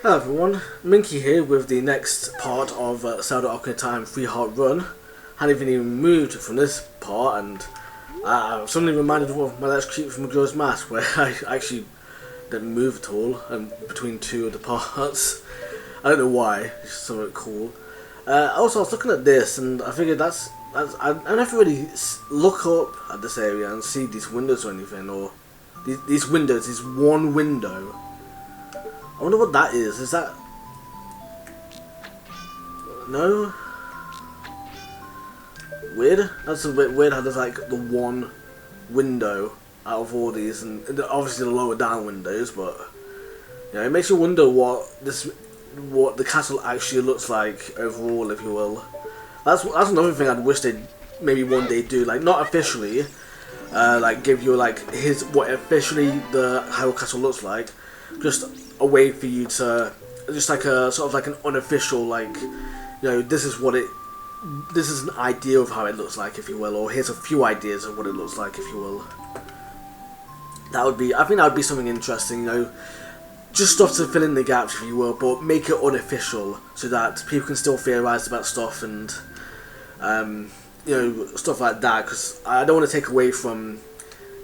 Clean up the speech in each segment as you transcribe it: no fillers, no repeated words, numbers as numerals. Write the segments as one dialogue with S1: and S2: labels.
S1: Hello everyone, Minky here with the next part of Zelda Ocarina of Time 3-Heart Run. Hadn't even moved from this part, and I'm suddenly reminded of my last creep from Majora's Mask, where I actually didn't move at all between two of the parts. I don't know why, it's something cool. Also, I was looking at this, and I figured I don't have to really look up at this area and see these windows or anything, or these windows, this one window. I wonder what that is. Is that... No? Weird? That's a bit weird how there's like the one window out of all these, and obviously the lower down windows, but you know, it makes you wonder what the castle actually looks like overall, if you will. That's another thing I'd wish they'd maybe one day do, like not officially, like give you like what officially the Hyrule Castle looks like, just a way for you to, just like a sort of like an unofficial, like, you know, this is an idea of how it looks like, if you will, or here's a few ideas of what it looks like, if you will. That would be, I think that would be something interesting, you know, just stuff to fill in the gaps, if you will, but make it unofficial so that people can still theorize about stuff and, you know, stuff like that, because I don't want to take away from,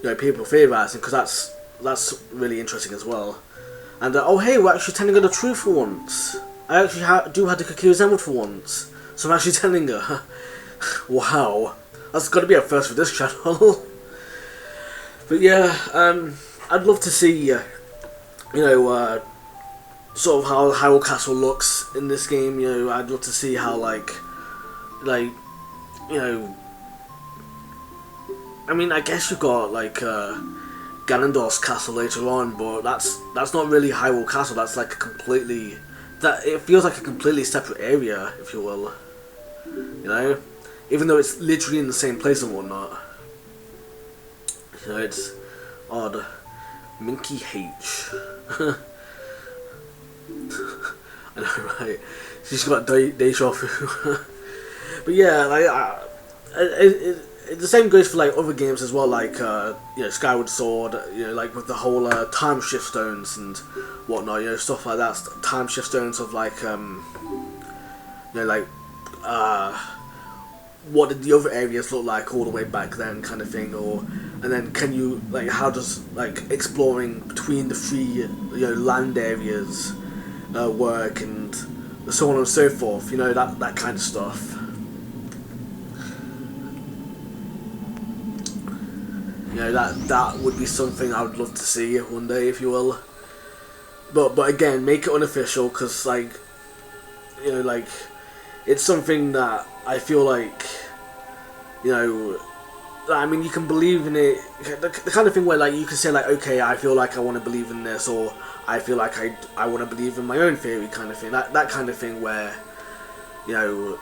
S1: you know, people theorizing, because that's really interesting as well. And oh hey, we're actually telling her the truth for once. I actually do have the Kakariko Village for once, so I'm actually telling her. Wow, that's got to be a first for this channel. But yeah, I'd love to see, you know, sort of how Hyrule Castle looks in this game. You know, I'd love to see how like, you know, I mean, I guess you've got like Ganondorf's castle later on, but that's not really Hyrule Castle. That's like a completely, it feels like a completely separate area, if you will. You know, even though it's literally in the same place and whatnot. You know, it's odd. Minky H. I know, right? She's got deja vu. But yeah, like the same goes for like other games as well, like you know, Skyward Sword, you know, like with the whole time shift stones and whatnot, you know, stuff like that. Time shift stones of like, you know, like what did the other areas look like all the way back then, kind of thing, or and then can you like how does like exploring between the three, you know, land areas work, and so on and so forth. You know, that kind of stuff. You know, that would be something I would love to see one day, if you will. But again, make it unofficial, because like, you know, like it's something that I feel like, you know, I mean, you can believe in it, the kind of thing where like you can say like, okay, I feel like I want to believe in this, or I feel like I want to believe in my own theory, kind of thing. That kind of thing where, you know,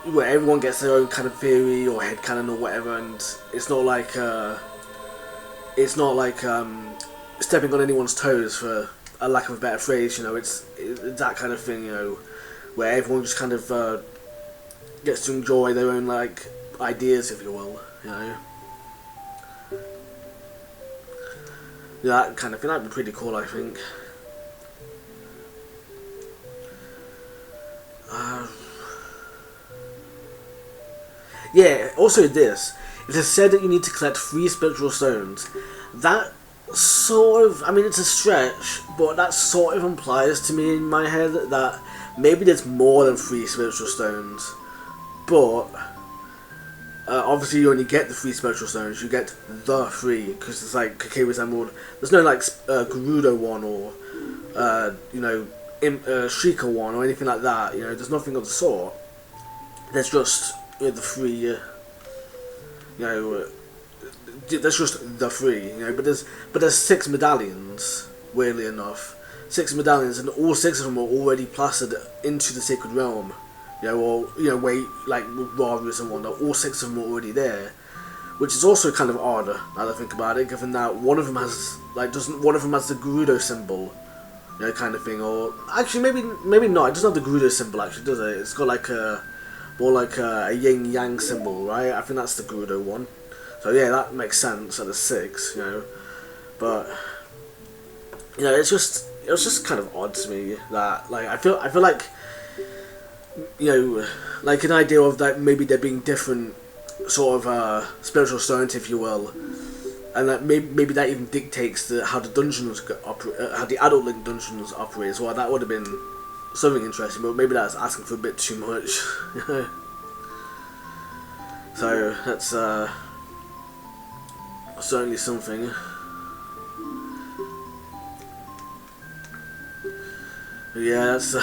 S1: where everyone gets their own kind of theory or headcanon or whatever, and it's not like stepping on anyone's toes, for a lack of a better phrase. You know, it's that kind of thing, you know, where everyone just kind of gets to enjoy their own like ideas, if you will, you know. Yeah, that kind of thing, that'd be pretty cool, I think. Yeah, also this. It is said that you need to collect 3 spiritual stones. That sort of, I mean, it's a stretch, but that sort of implies to me in my head that maybe there's more than 3 spiritual stones. But obviously you only get the 3 spiritual stones, you get the 3, because it's like Kakariko's Emerald. There's no like Gerudo one, or you know, Shrika one, or anything like that. You know, there's nothing of the sort. There's just the 3, you know, that's just the 3, you know, but there's 6 medallions, weirdly enough. 6 medallions, and all 6 of them are already plastered into the Sacred Realm. You know, or, you know, where, like, with Warriors and whatnot, all 6 of them are already there. Which is also kind of odd, now that I think about it, given that one of them has, like, one of them has the Gerudo symbol, you know, kind of thing, or, actually, maybe not, it doesn't have the Gerudo symbol, actually, does it? It's got, like, more like a yin-yang symbol, right? I think that's the Gerudo one. So, yeah, that makes sense at the 6, you know, but, you know, it's just, it was just kind of odd to me that like I feel like, you know, like an idea of that maybe there being different sort of spiritual stones, if you will, and that maybe that even dictates how the dungeons how the adult Link dungeons operate as well. That would have been something interesting, but maybe that's asking for a bit too much. So that's certainly something. But yeah, it's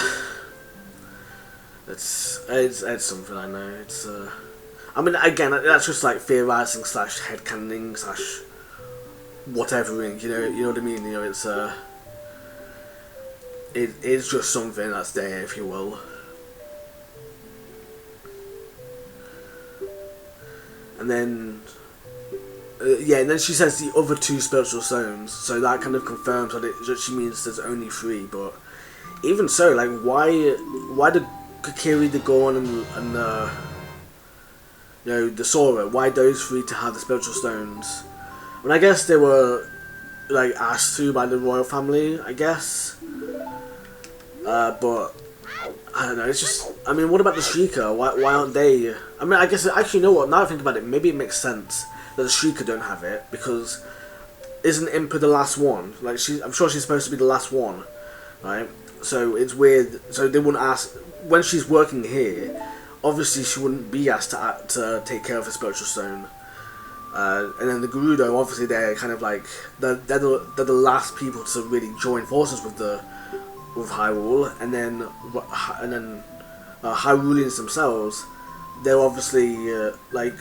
S1: something, I know. It's I mean, again, that's just like theorizing / headcanoning / whatevering, you know what I mean. You know, it's it is just something that's there, if you will. And then yeah, and then she says the other 2 spiritual stones, so that kind of confirms that she means there's only 3. But even so, like, why did Kokiri, the Goron, and you know, the Sora, why those 3 to have the spiritual stones? I mean, I guess they were like asked to by the royal family, I guess. But I don't know. It's just, I mean, what about the Shrieker? Why aren't they? I mean, I guess actually, you know what? Now I think about it, maybe it makes sense that the Shrieker don't have it, because isn't Impa the last one? Like, I'm sure she's supposed to be the last one, right? So it's weird. So they wouldn't ask when she's working here. Obviously, she wouldn't be asked to take care of a spiritual stone. And then the Gerudo, obviously, they're kind of like they're the last people to really join forces with Hyrule, and then Hyruleans themselves, they're obviously like,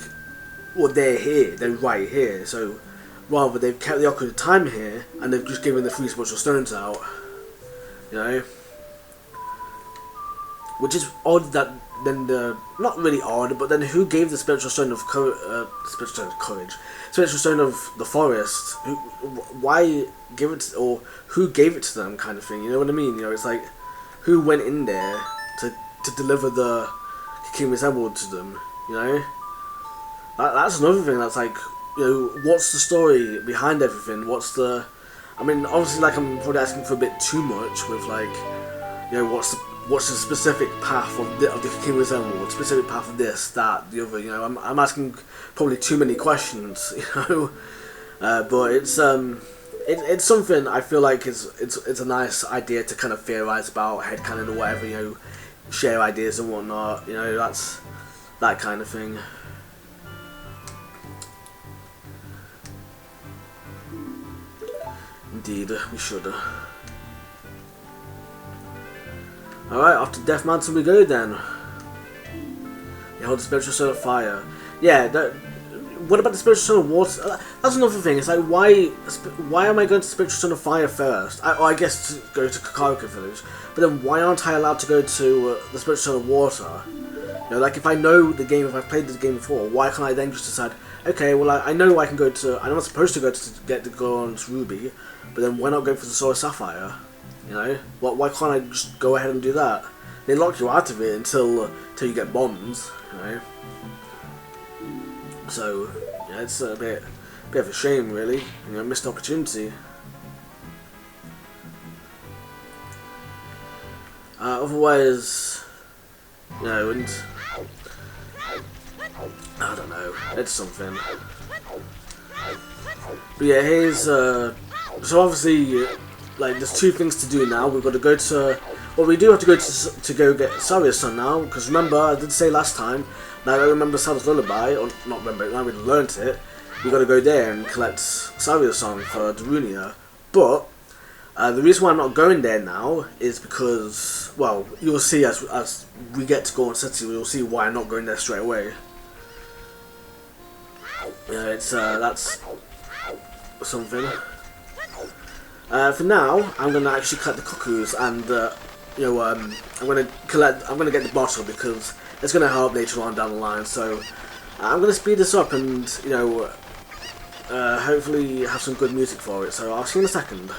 S1: well, they're here, they're right here. So rather, they've kept the Ocarina of Time here, and they've just given the 3 spiritual stones out. You know, which is odd that then not really odd, but then who gave the spiritual stone of spiritual stone of the forest? Why give it, or who gave it to them, kind of thing? You know what I mean? You know, it's like, who went in there to deliver the Kokiri's Emerald to them? You know, that's another thing. That's like, you know, what's the story behind everything? What's the, I mean, obviously, like, I'm probably asking for a bit too much with, like, you know, what's the specific path of the Kokiri's Emerald, specific path of this, that, the other. You know, I'm asking probably too many questions. You know, but it's something I feel like it's a nice idea to kind of theorize about, headcanon or whatever. You know, share ideas and whatnot. You know, that's that kind of thing. Indeed, we should. Alright, off to Death Mountain we go then. You hold the spiritual stone of fire. Yeah, what about the spiritual stone of water? That's another thing. It's like, why am I going to the spiritual stone of fire first? I guess to go to Kakariko Village. But then why aren't I allowed to go to the spiritual stone of water? You know, like, if I know the game, if I've played the game before, why can't I then just decide, okay, well, I know I can go to, I know I'm supposed to go to get the Goron's Ruby, but then why not go for the Sword of Sapphire? You know, why can't I just go ahead and do that? They lock you out of it until you get bombs, you know. So yeah, it's a bit of a shame, really. You know, missed opportunity. Otherwise, you know, and I don't know, it's something. But yeah, here's so obviously, like, there's 2 things to do now. We've got to go to, well, we do have to go to go get Saria's son now, because remember, I did say last time, now I remember Zelda's Lullaby, or not remember, now we learnt it, we've got to go there and collect Saria's son for Darunia. But the reason why I'm not going there now is because, well, you'll see as we get to Goron City, you'll see why I'm not going there straight away. Yeah, it's that's something. For now, I'm gonna actually collect the cuckoos, and you know, I'm gonna get the bottle because it's gonna help later on down the line. So I'm gonna speed this up, and you know, hopefully have some good music for it. So I'll see you in a second.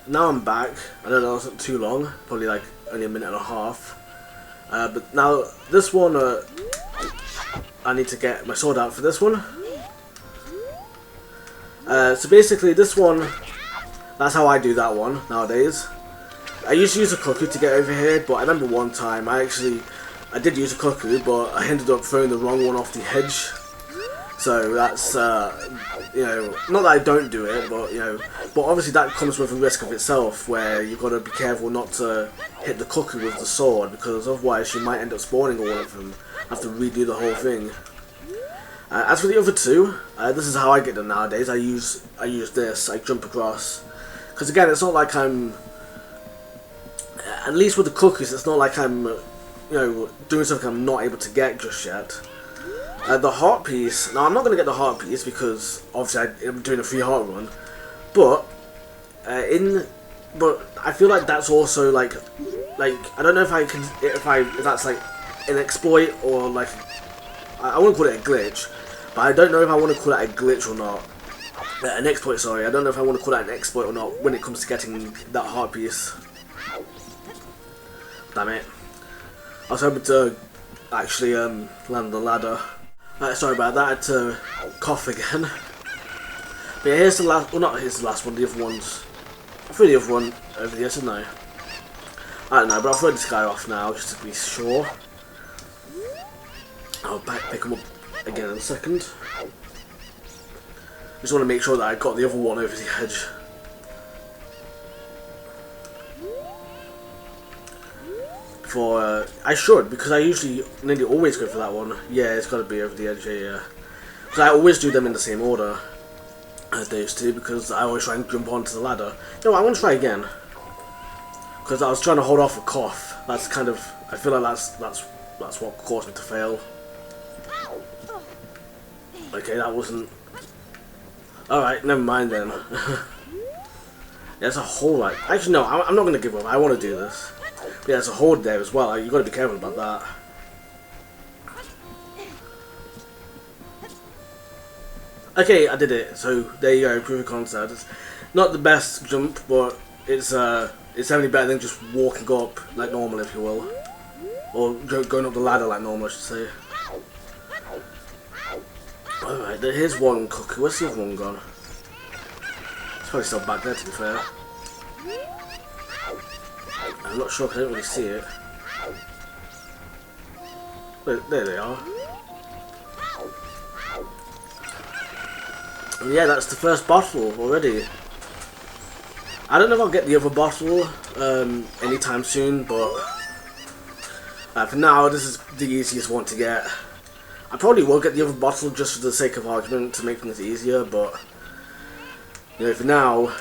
S1: now I'm back. I know that wasn't too long, probably like only a minute and a half. But now this one, I need to get my sword out for this one. So basically this one, that's how I do that one nowadays. I used to use a cuckoo to get over here, but I remember one time I did use a cuckoo, but I ended up throwing the wrong one off the hedge. So that's, you know, not that I don't do it, but, you know, but obviously that comes with a risk of itself, where you've got to be careful not to hit the cuckoo with the sword, because otherwise you might end up spawning all of them, have to redo the whole thing. As for the other two, this is how I get them nowadays. I use this, I jump across, because again, it's not like I'm, at least with the cookies, it's not like I'm, you know, doing something I'm not able to get just yet. The heart piece, now I'm not going to get the heart piece because obviously I'm doing a free heart run, but I feel like that's also like I don't know if that's like an exploit or like, I wouldn't call it a glitch, but I don't know if I want to call it a glitch or not. An exploit, sorry. I don't know if I want to call that an exploit or not when it comes to getting that heart piece. Damn it. I was hoping to actually land the ladder. Sorry about that, I had to cough again. But yeah, here's the last, well not here's the last one, the other ones. I threw the other one over here, didn't I? I don't know, but I'll throw this guy off now, just to be sure. I'll pick him up again in a second. Just want to make sure that I got the other one over the edge. I should, because I usually nearly always go for that one. Yeah, it's got to be over the edge here, yeah. Because I always do them in the same order as those two, because I always try and jump onto the ladder. You know what, I want to try again. Because I was trying to hold off a cough. That's kind of, I feel like that's what caused me to fail. Okay, that wasn't... Alright, never mind then. There's a hole right... Actually no, I'm not going to give up, I want to do this. But yeah, there's a horde there as well, you've got to be careful about that. Okay, I did it, so there you go, proof of concept. It's not the best jump, but it's definitely better than just walking up like normal, if you will. Or going up the ladder like normal, I should say. Alright, here's one cookie. Where's the other one gone? It's probably still back there, to be fair. I'm not sure, because I don't really see it. There they are. And yeah, that's the first bottle already. I don't know if I'll get the other bottle anytime soon, but for now, this is the easiest one to get. I probably will get the other bottle just for the sake of argument to make things easier, but you know, for now,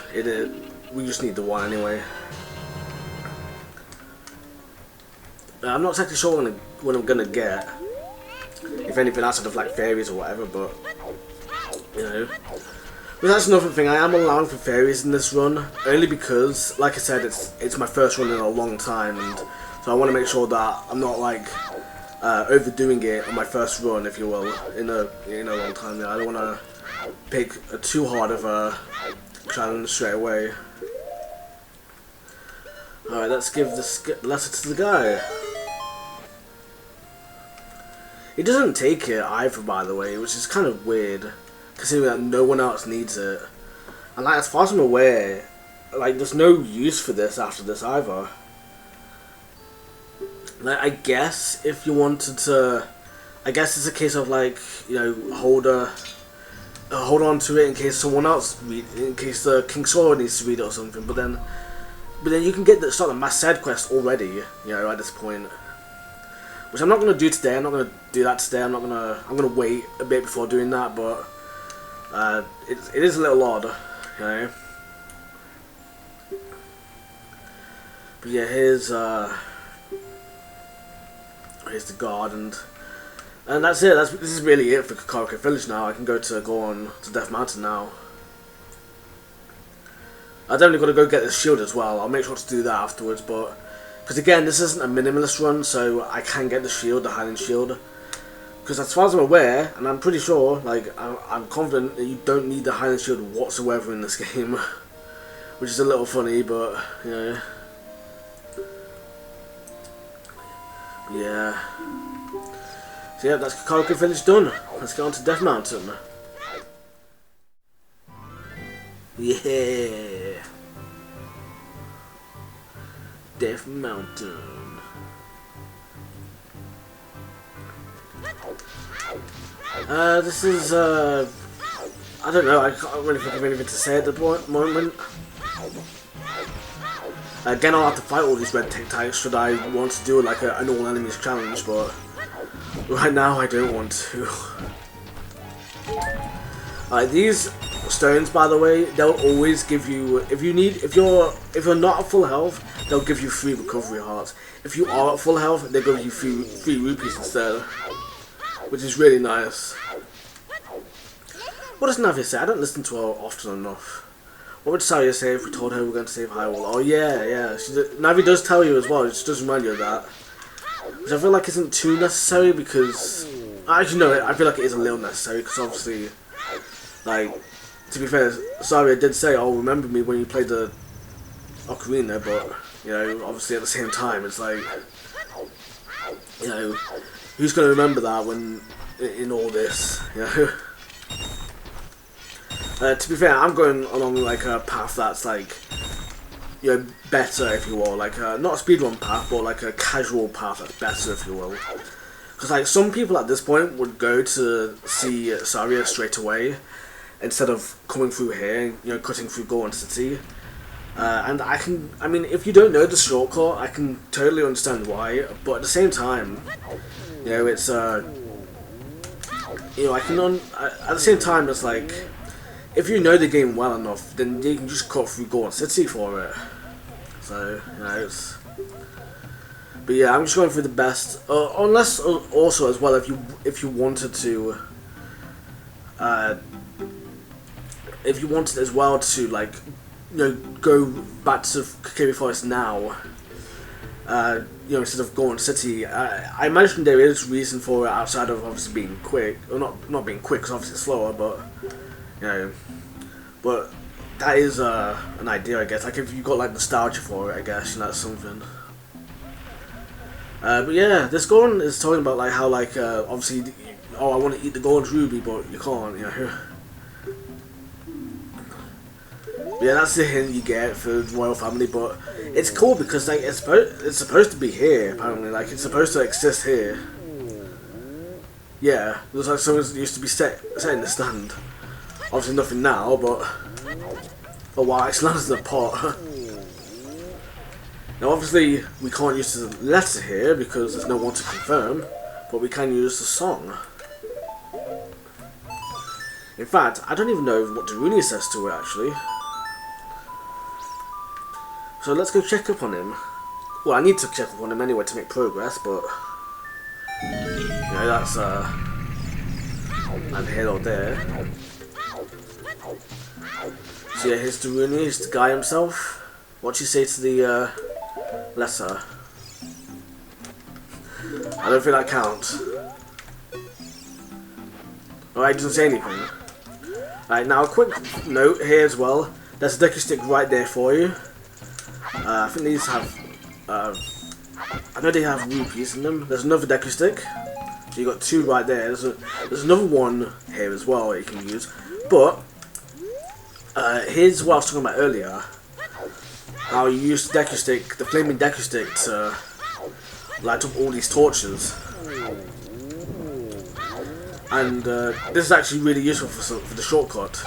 S1: we just need the one anyway. I'm not exactly sure what I'm gonna get, if anything outside of like fairies or whatever, but you know. But that's another thing, I am allowing for fairies in this run, only because, like I said, it's my first run in a long time, and so I want to make sure that I'm not like overdoing it on my first run, if you will, in a long time. I don't want to pick too hard of a challenge straight away. Alright, let's give this letter to the guy. He doesn't take it either, by the way, which is kind of weird, considering that no one else needs it. And like, as far as I'm aware, like, there's no use for this after this either. Like, I guess if you wanted to, I guess it's a case of like, you know, hold on to it in case someone else in case the King Sora needs to read it or something. But then you can start the mass side quest already, you know, at this point. Which I'm not gonna do today. I'm not gonna do that today. I'm gonna wait a bit before doing that. But it is a little odd, you know. But yeah, here's the guard, and that's it. This is really it for Kakariko Village now. I can go to Death Mountain now. I definitely got to go get this shield as well. I'll make sure to do that afterwards, but because again, this isn't a minimalist run, so I can get the shield, the Highland shield. Because as far as I'm aware, and I'm pretty sure, like I'm confident that you don't need the Highland shield whatsoever in this game. which is a little funny, but you know, yeah. So yeah, that's Kakariko Village done. Let's get on to Death Mountain. Yeah, Death Mountain. This is I don't know. I can't really think of anything to say at the moment. Again, I'll have to fight all these red types should I want to do like an all enemies challenge, but right now I don't want to. These stones, by the way, they'll always give you, if you're not at full health, they'll give you 3 recovery hearts. If you are at full health, they'll give you 3 rupees instead, which is really nice. What does Navi say? I don't listen to her often enough. What would Saria say if we told her we were going to save Hyrule? Oh yeah. Navi does tell you as well, she does remind you of that. Which I feel like isn't too necessary because... Actually no, I feel like it is a little necessary because obviously, like, to be fair, Saria did say, oh, remember me when you played the Ocarina, but, you know, obviously at the same time, it's like, you know, who's going to remember that when, in all this, you know? To be fair, I'm going along like a path that's like, you know, better if you will, like not a speedrun path, but like a casual path that's better if you will. Because like some people at this point would go to see Saria straight away instead of coming through here, you know, cutting through Goron City. And I mean, if you don't know the shortcut, I can totally understand why. But at the same time, you know, it's you know, at the same time, it's like, if you know the game well enough, then you can just cut through Goron City for it. So, you know, it's... But yeah, I'm just going through the best. Unless, also as well, if you wanted to... if you wanted as well to, like, you know, go back to Kakariko Forest now, you know, instead of Goron City, I imagine there is reason for it outside of obviously being quick. Or not being quick, because obviously it's slower, but... You know, but that is an idea, I guess. Like if you got like nostalgia for it, I guess, and that's something. But yeah, this Goron is talking about like how like obviously, oh, I want to eat the Goron's ruby, but you can't, you know. But yeah, that's the hint you get for the royal family. But it's cool because like it's supposed to be here apparently. Like it's supposed to exist here. Yeah, it looks like someone used to be set in the stand. Obviously nothing now, but... Oh wow, it's landed in the pot. Now obviously we can't use the letter here because there's no one to confirm, but we can use the song. In fact, I don't even know what Daruni says to it actually. So let's go check up on him. Well, I need to check up on him anyway to make progress, but... You know, that's neither here or there. So yeah, here's Daruni, here's the guy himself. What'd you say to the letter? I don't think that counts. Alright, he doesn't say anything. Alright, now a quick note here as well. There's a Deku Stick right there for you. I think these have... I know they have rupees in them. There's another Deku Stick. So you got 2 right there. There's another one here as well that you can use. But... here's what I was talking about earlier. How you use the Deku Stick, the flaming Deku Stick, to light up all these torches. And this is actually really useful for the shortcut.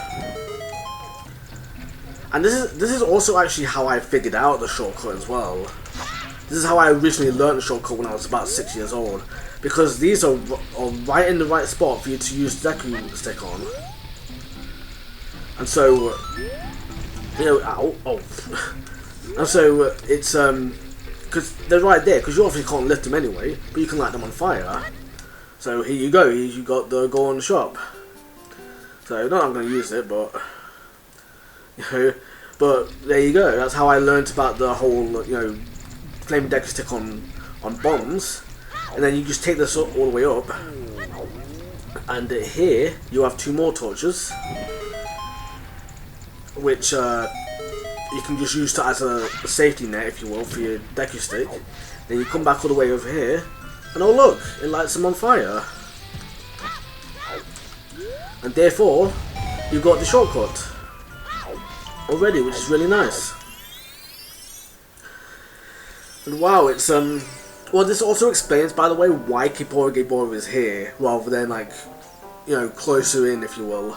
S1: And this is also actually how I figured out the shortcut as well. This is how I originally learned the shortcut when I was about 6 years old. Because these are right in the right spot for you to use the Deku Stick on. And so, you know, and so it's because they're right there. Because you obviously can't lift them anyway, but you can light them on fire. So here you go. You got the Goron shop. So not that I'm going to use it, but you know, but there you go. That's how I learned about the whole, you know, flaming Deku Stick on bombs, and then you just take this all the way up, and here you have 2 more torches. Which you can just use that as a safety net, if you will, for your Deku Stick. Then you come back all the way over here, and oh look, it lights them on fire. And therefore, you got the shortcut already, which is really nice. And wow, it's well, this also explains, by the way, why Kippora is here rather than like, you know, closer in, if you will.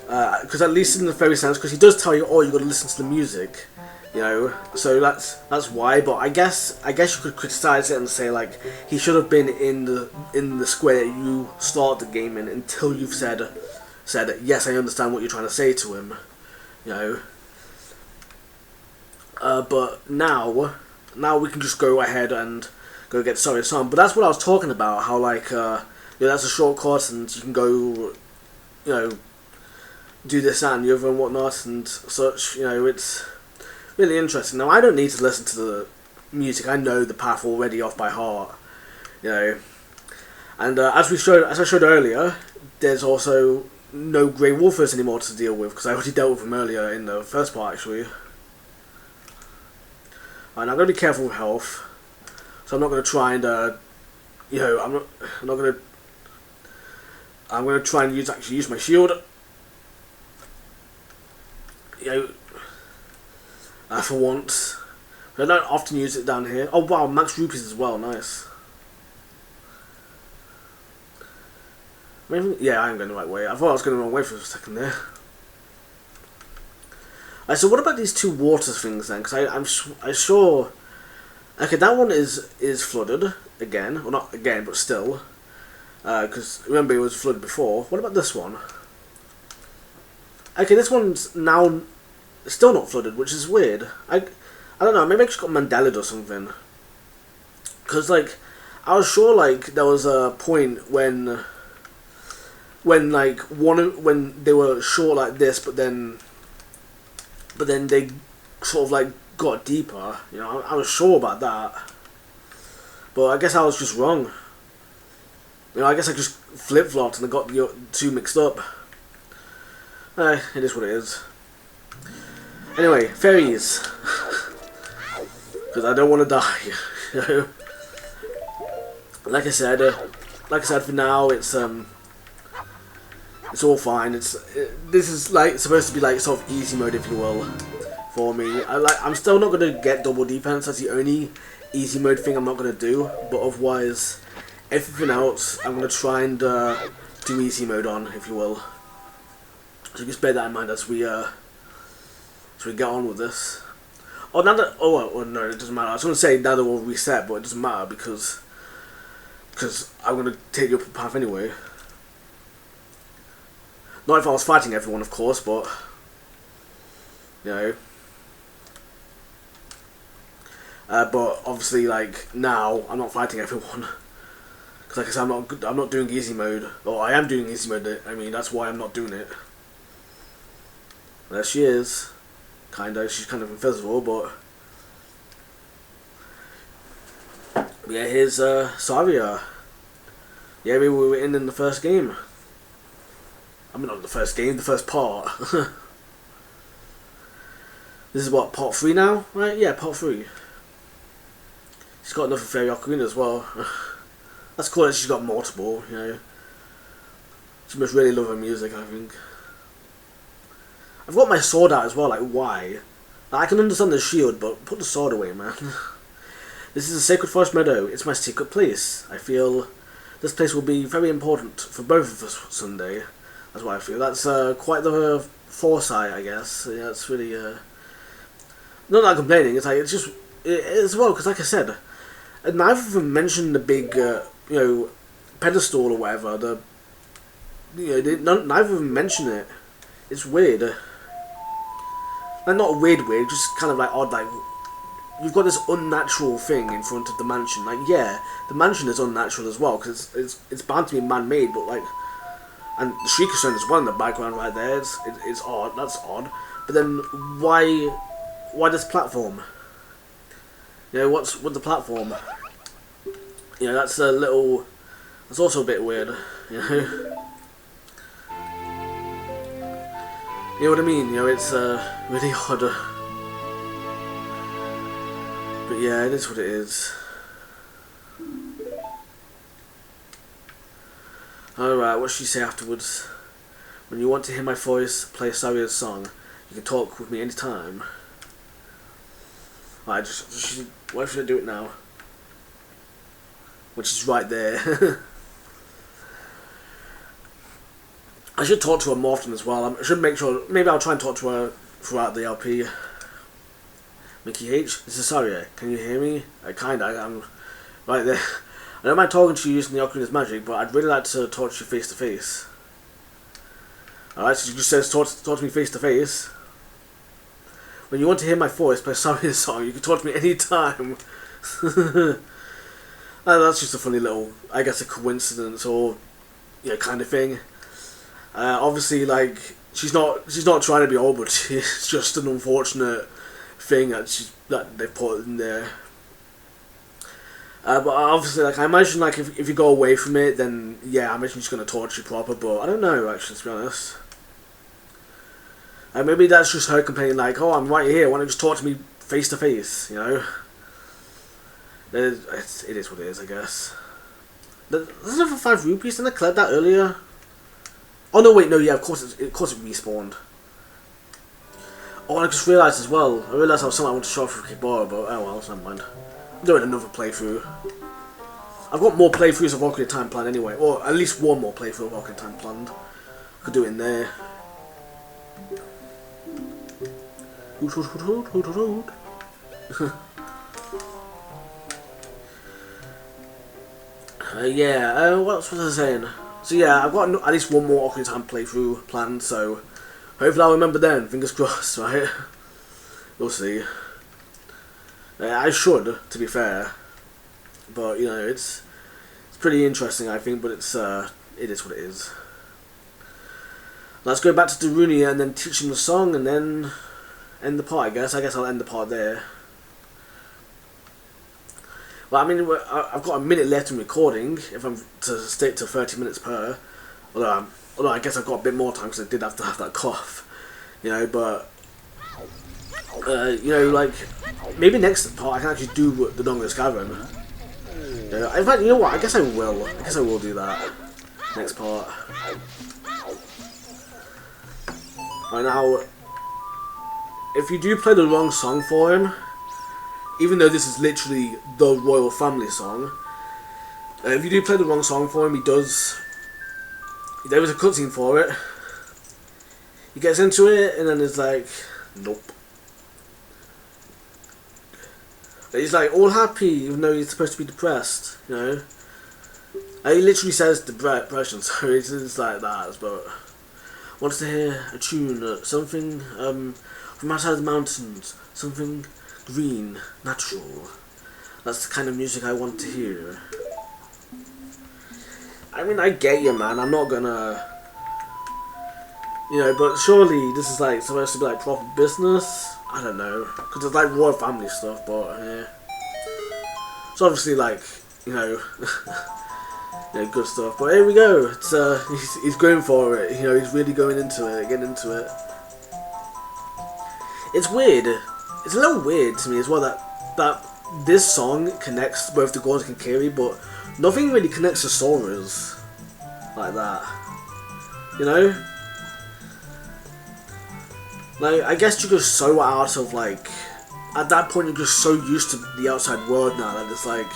S1: Because at least in the fairy sense, because he does tell you, oh, you got to listen to the music, you know. So that's why. But I guess you could criticize it and say like he should have been in the square that you start the game in until you've said yes, I understand what you're trying to say to him, you know. But now we can just go ahead and go get Sorry Son. But that's what I was talking about. How like yeah, that's a shortcut and you can go, you know, do this and the other and whatnot and such. You know, it's really interesting. Now I don't need to listen to the music. I know the path already off by heart. You know, and as I showed earlier, there's also no Grey Wolfers anymore to deal with because I already dealt with them earlier in the first part actually. And I'm going to be careful with health, so I'm not going to try and, you know, I'm going to try and use my shield, you know, for once. But I don't often use it down here. Oh wow, max rupees as well, nice. Maybe, yeah, I am going the right way. I thought I was going the wrong way for a second there. So what about these two water things then? Because I'm sure. Okay, that one is flooded again, well not again, but still. Because remember it was flooded before. What about this one? Okay, this one's now still not flooded, which is weird. I don't know. Maybe I just got Mandelaed or something. Because like I was sure like there was a point when like when they were short like this, but then they sort of like got deeper, you know. I was sure about that, but I guess I was just wrong. You know, I guess I just flip-flopped and I got the two mixed up. It is what it is. Anyway, fairies, because I don't want to die. You know, like I said, for now it's all fine. This is like supposed to be like sort of easy mode, if you will, for me. I'm still not gonna get double defense. That's the only easy mode thing I'm not gonna do. But otherwise, everything else I'm gonna try and do easy mode on, if you will. So just bear that in mind as we get on with this. Oh, now that well, no, it doesn't matter. I was gonna say now that we'll reset, but it doesn't matter because I'm gonna take the upper path anyway. Not if I was fighting everyone, of course, but you know. But obviously, like now, I'm not fighting everyone because, like I said, I'm not doing easy mode. Or I am doing easy mode. I mean, that's why I'm not doing it. There she is, kinda. She's kind of invisible, but yeah. Here's Saria. Yeah, we were in the first game. I mean, not the first game, the first part. This is what, part 3 now? Right? Yeah, part 3. She's got another fairy ocarina as well. That's cool that she's got multiple, you know. She must really love her music, I think. I've got my sword out as well, like, why? Like, I can understand the shield, but put the sword away, man. This is a sacred forest meadow. It's my secret place. I feel this place will be very important for both of us someday. That's what I feel. That's quite the foresight, I guess. Yeah, it's really not that I'm complaining. It's like it's as well because, like I said, neither of them mentioned the big, you know, pedestal or whatever. Neither of them mention it. It's weird. Like not weird, just kind of like odd. Like you've got this unnatural thing in front of the mansion. Like yeah, the mansion is unnatural as well because it's bound to be man-made, but like. And the Shrieker Stone as well in the background right there. It's odd. That's odd. But then why this platform? You know, what's with the platform? You know, that's a little. That's also a bit weird. You know. You know what I mean? You know, it's really odd. But yeah, it is what it is. Alright, what should she say afterwards? When you want to hear my voice play Saria's song, you can talk with me anytime. Alright, why should I do it now? Which is right there. I should talk to her more often as well. I should make sure, maybe I'll try and talk to her throughout the LP. Mickey H, this is Saria. Can you hear me? I'm right there. I don't mind talking to you using the Ocarina's magic, but I'd really like to talk to you face to face. Alright, so you just says talk to me face to face. When you want to hear my voice play Saria's song, you can talk to me anytime. That's just a funny little, I guess, a coincidence or, yeah, kind of thing. Obviously, like, she's not trying to be old, but it's just an unfortunate thing that they put in there. But obviously, like, I imagine, like, if you go away from it, then yeah, I imagine she's gonna torture you proper. But I don't know, actually, to be honest. Maybe that's just her complaining, like, oh, I'm right here. Why don't you just talk to me face to face? You know. It is what it is, I guess. There's another 5 rupees. Didn't I collect that earlier? Oh no, wait, no, yeah, of course it respawned. Oh, I just realised as well. I realised I was something I want to show off for Kibora, but oh well, never mind. I'm doing another playthrough. I've got more playthroughs of Ocarina of Time planned anyway, or at least one more playthrough of Ocarina of Time planned. I could do it in there. Yeah, what else was I saying? So yeah, I've got at least one more Ocarina of Time playthrough planned, so hopefully I'll remember then, fingers crossed, right? We'll see. I should, to be fair, but you know, it's pretty interesting, I think, but it is what it is. Let's go back to Darunia and then teach him the song and then end the part, I guess. I guess I'll end the part there. Well, I mean, I've got a minute left in recording, if I'm to stick to 30 minutes per. Although I guess I've got a bit more time because I did have to have that cough. You know, but you know, like, maybe next part I can actually do the longest cavern. You know, in fact, you know what? I guess I will. I guess I will do that next part. Right now, if you do play the wrong song for him, even though this is literally the royal family song, if you do play the wrong song for him, there is a cutscene for it. He gets into it, and then it's like, nope. He's like all happy, even though he's supposed to be depressed, you know. And he literally says depression, so it's like that, but wants to hear a tune, something from outside the mountains, something green, natural. That's the kind of music I want to hear. I mean, I get you, man. I'm not gonna, you know, but surely this is like supposed to be like proper business. I don't know, because it's like royal family stuff, but yeah. It's obviously like, you know, you know, good stuff. But here we go. It's he's going for it. You know, he's really going into it, getting into it. It's weird. It's a little weird to me as well that this song connects both to Goron and Kakariko, but nothing really connects to Sora's like that. You know? Like, I guess you're just so out of, like, at that point you're just so used to the outside world now that it's like,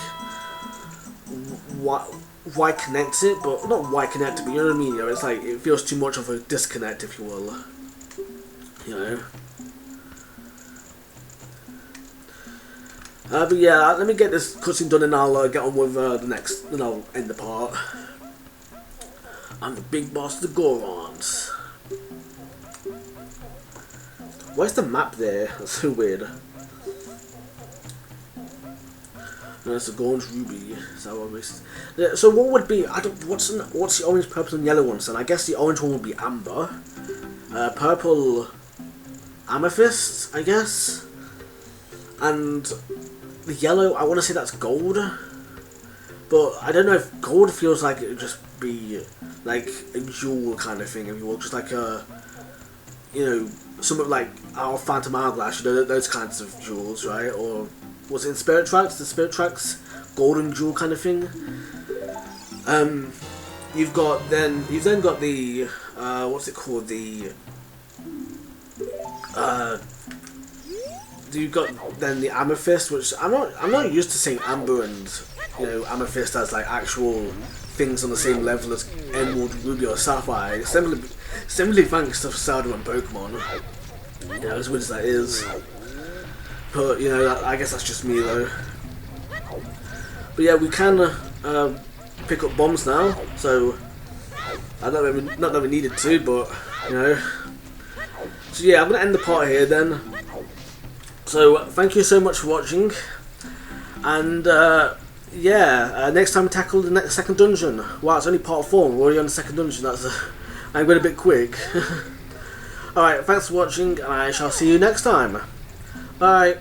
S1: why connect it? But, not why connect it, but you know what I mean? You know, it's like, it feels too much of a disconnect, if you will. You know? But yeah, let me get this cutscene done and I'll get on with the next, and I'll end the part. I'm the big boss of the Gorons. Where's the map there? That's so weird. There's the Goron's ruby. Is that what it is? Yeah, so what would be? What's the orange, purple, and yellow ones? Then I guess the orange one would be amber. Purple, amethyst, I guess. And the yellow, I want to say that's gold. But I don't know if gold feels like it would just be like a jewel kind of thing, if you will, just like a, you know, something like our Phantom Hourglass, you know, those kinds of jewels, right? Or was it in Spirit Tracks? The Spirit Tracks golden jewel kind of thing. You've then got the what's it called, you've got then the amethyst, which I'm not used to seeing amber and, you know, amethyst as like actual things on the same level as emerald, ruby, or sapphire. Simply thanks to Zelda and Pokemon, you know, as weird as that is. But you know, I guess that's just me though. But yeah, we can pick up bombs now. So not that we needed to, but you know. So yeah, I'm gonna end the part here then. So thank you so much for watching, and yeah, next time we tackle the next second dungeon. Wow, it's only part 4. We're already on the second dungeon. I'm going a bit quick. Alright, thanks for watching, and I shall see you next time. Bye.